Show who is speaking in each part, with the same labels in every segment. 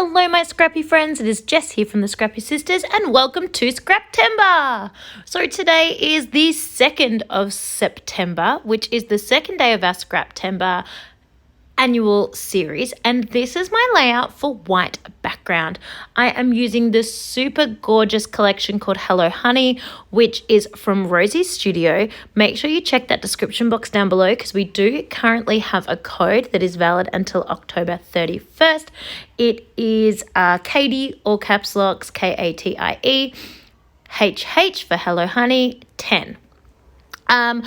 Speaker 1: Hello my Scrappy friends, it is Jess here from the Scrappy Sisters and welcome to Scraptember. So today is the 2nd of September, which is the second day of our Scraptember annual series, and this is my layout for white background. I am using this super gorgeous collection called Hello Honey, which is from Rosie's studio. Make sure you check that description box down below because we do currently have a code that is valid until October 31st. It is Katie, all caps locks, KATIE, HH for Hello Honey, 10. And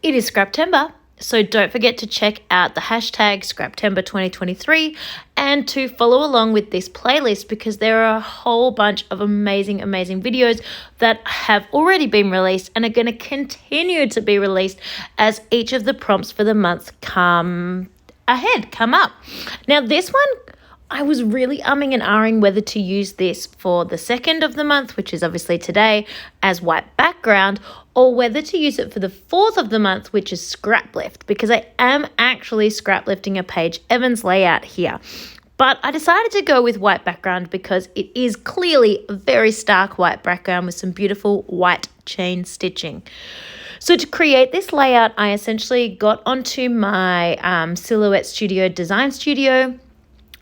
Speaker 1: it is Scraptember. So don't forget to check out the hashtag Scraptember 2023 and to follow along with this playlist because there are a whole bunch of amazing videos that have already been released and are going to continue to be released as each of the prompts for the month come up. Now this one, I was really umming and ahhing whether to use this for the 2nd of the month, which is obviously today, as white background, or whether to use it for the 4th of the month, which is scrap lift, because I am actually scrap lifting a Paige Evans layout here. But I decided to go with white background because it is clearly a very stark white background with some beautiful white chain stitching. So to create this layout, I essentially got onto my Silhouette Studio Design Studio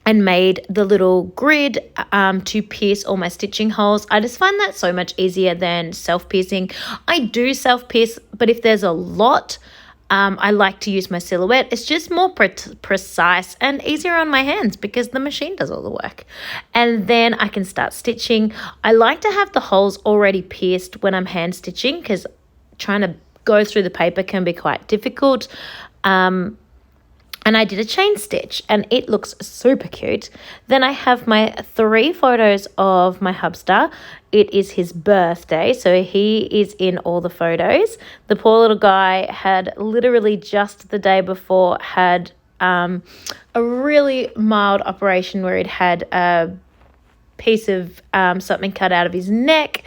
Speaker 1: and made the little grid to pierce all my stitching holes. I just find that so much easier than self-piercing. I do self-pierce, but if there's a lot, I like to use my Silhouette. It's just more precise and easier on my hands because the machine does all the work. And then I can start stitching. I like to have the holes already pierced when I'm hand stitching because trying to go through the paper can be quite difficult. And I did a chain stitch and it looks super cute. Then I have my 3 photos of my hubster. It is his birthday, so he is in all the photos. The poor little guy had literally just the day before had a really mild operation where he'd had a piece of something cut out of his neck.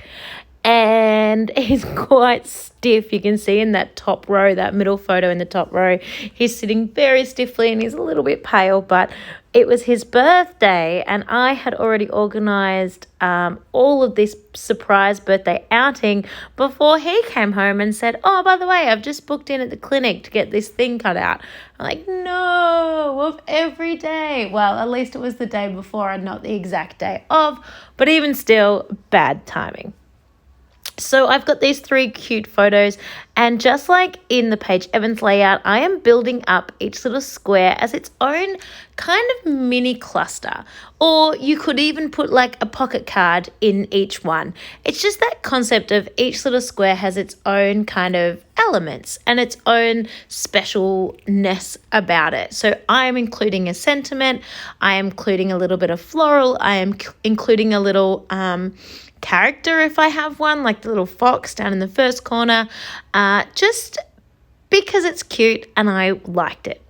Speaker 1: And he's quite stiff. You can see in that top row, that middle photo in the top row, he's sitting very stiffly and he's a little bit pale, but it was his birthday and I had already organised all of this surprise birthday outing before he came home and said, oh, by the way, I've just booked in at the clinic to get this thing cut out. I'm like, no, of every day. Well, at least it was the day before and not the exact day of, but even still, bad timing. So I've got these 3 cute photos, and just like in the Paige Evans layout, I am building up each little square as its own kind of mini cluster, or you could even put like a pocket card in each one. It's just that concept of each little square has its own kind of elements and its own specialness about it. So I am including a sentiment, I am including a little bit of floral, I am including a little character if I have one, like the little fox down in the first corner, just because it's cute and I liked it.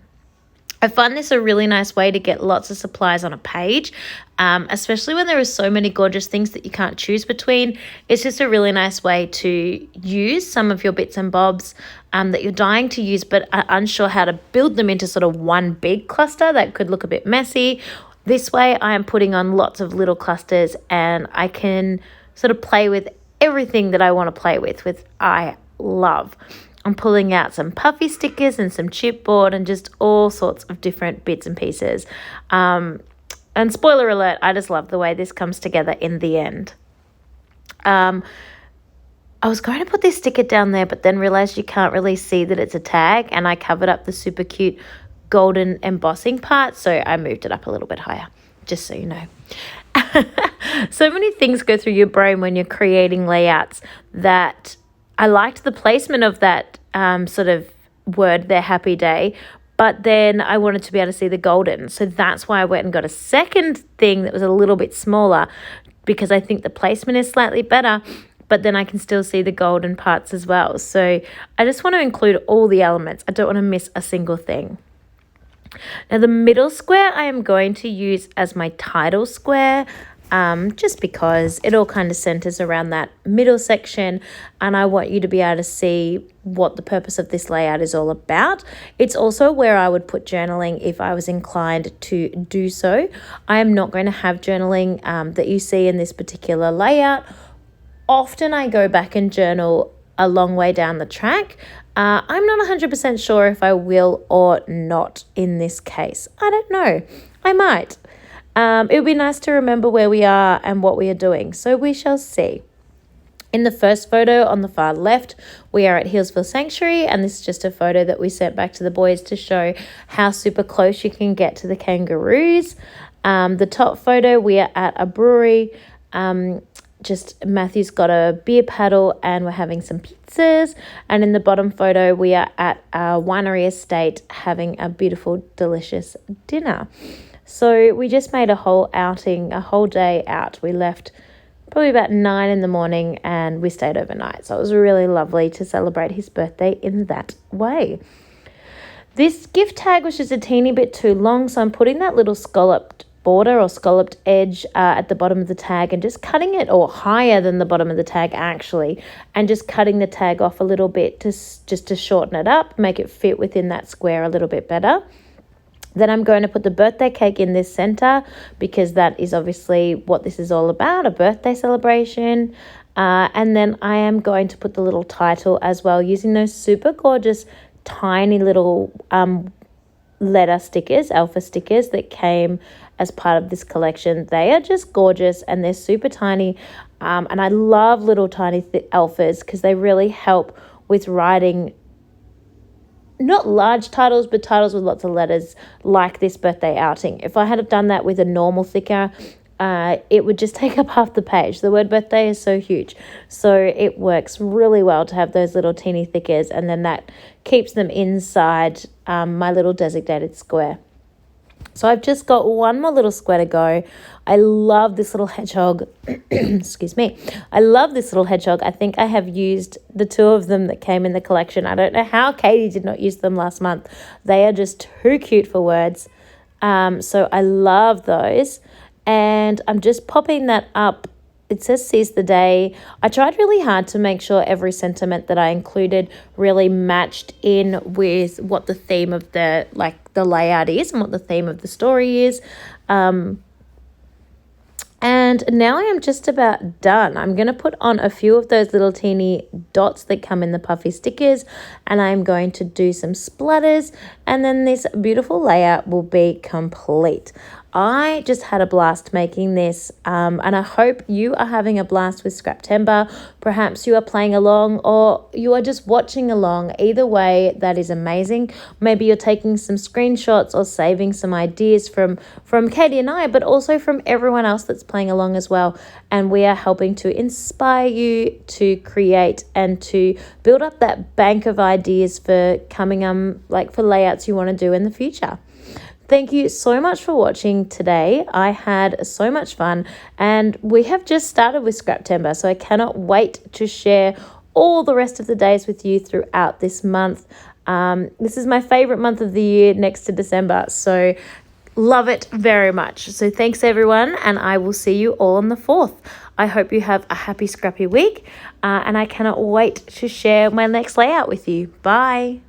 Speaker 1: I find this a really nice way to get lots of supplies on a page, especially when there are so many gorgeous things that you can't choose between. It's just a really nice way to use some of your bits and bobs that you're dying to use but are unsure how to build them into sort of one big cluster that could look a bit messy. This way I am putting on lots of little clusters and I can sort of play with everything that I want to play with I love. I'm pulling out some puffy stickers and some chipboard and just all sorts of different bits and pieces. And spoiler alert, I just love the way this comes together in the end. I was going to put this sticker down there, but then realized you can't really see that it's a tag, and I covered up the super cute golden embossing part, so I moved it up a little bit higher, just so you know. So many things go through your brain when you're creating layouts that I liked the placement of that sort of word there, happy day, but then I wanted to be able to see the golden. So that's why I went and got a second thing that was a little bit smaller because I think the placement is slightly better, but then I can still see the golden parts as well. So I just want to include all the elements. I don't want to miss a single thing. Now the middle square I am going to use as my title square. just because it all kind of centers around that middle section, and I want you to be able to see what the purpose of this layout is all about. It's also where I would put journaling if I was inclined to do so. I am not going to have journaling that you see in this particular layout. Often I go back and journal a long way down the track. I'm not 100% sure if I will or not in this case. I don't know. I might. It would be nice to remember where we are and what we are doing, so we shall see. In the first photo on the far left, we are at Healesville Sanctuary, and this is just a photo that we sent back to the boys to show how super close you can get to the kangaroos. The top photo, we are at a brewery. Just Matthew's got a beer paddle and we're having some pizzas. And in the bottom photo, we are at a winery estate having a beautiful, delicious dinner. So we just made a whole outing, a whole day out. We left probably about 9 in the morning and we stayed overnight. So it was really lovely to celebrate his birthday in that way. This gift tag was just a teeny bit too long, so I'm putting that little scalloped border or scalloped edge at the bottom of the tag and just cutting it, or higher than the bottom of the tag actually, and just cutting the tag off a little bit just to shorten it up, make it fit within that square a little bit better. Then I'm going to put the birthday cake in this center because that is obviously what this is all about, a birthday celebration. And then I am going to put the little title as well, using those super gorgeous tiny little letter stickers, alpha stickers that came as part of this collection. They are just gorgeous and they're super tiny. And I love little tiny alphas because they really help with writing not large titles, but titles with lots of letters like this birthday outing. If I had have done that with a normal thicker, it would just take up half the page. The word birthday is so huge. So it works really well to have those little teeny thickers, and then that keeps them inside my little designated square. So I've just got one more little square to go. I love this little hedgehog. Excuse me. I love this little hedgehog. I think I have used the 2 of them that came in the collection. I don't know how Katie did not use them last month. They are just too cute for words. So I love those. And I'm just popping that up. It says seize the day. I tried really hard to make sure every sentiment that I included really matched in with what the theme of the layout is and what the theme of the story is. And now I am just about done. I'm going to put on a few of those little teeny dots that come in the puffy stickers, and I'm going to do some splatters, and then this beautiful layout will be complete. I just had a blast making this, and I hope you are having a blast with Scraptember. Perhaps you are playing along or you are just watching along. Either way, that is amazing. Maybe you're taking some screenshots or saving some ideas from Katie and I, but also from everyone else that's playing along as well. And we are helping to inspire you to create and to build up that bank of ideas for coming for layouts you want to do in the future. Thank you so much for watching today. I had so much fun, and we have just started with Scraptember, so I cannot wait to share all the rest of the days with you throughout this month. This is my favorite month of the year next to December, so love it very much. So thanks everyone, and I will see you all on the 4th. I hope you have a happy Scrappy week, and I cannot wait to share my next layout with you. Bye.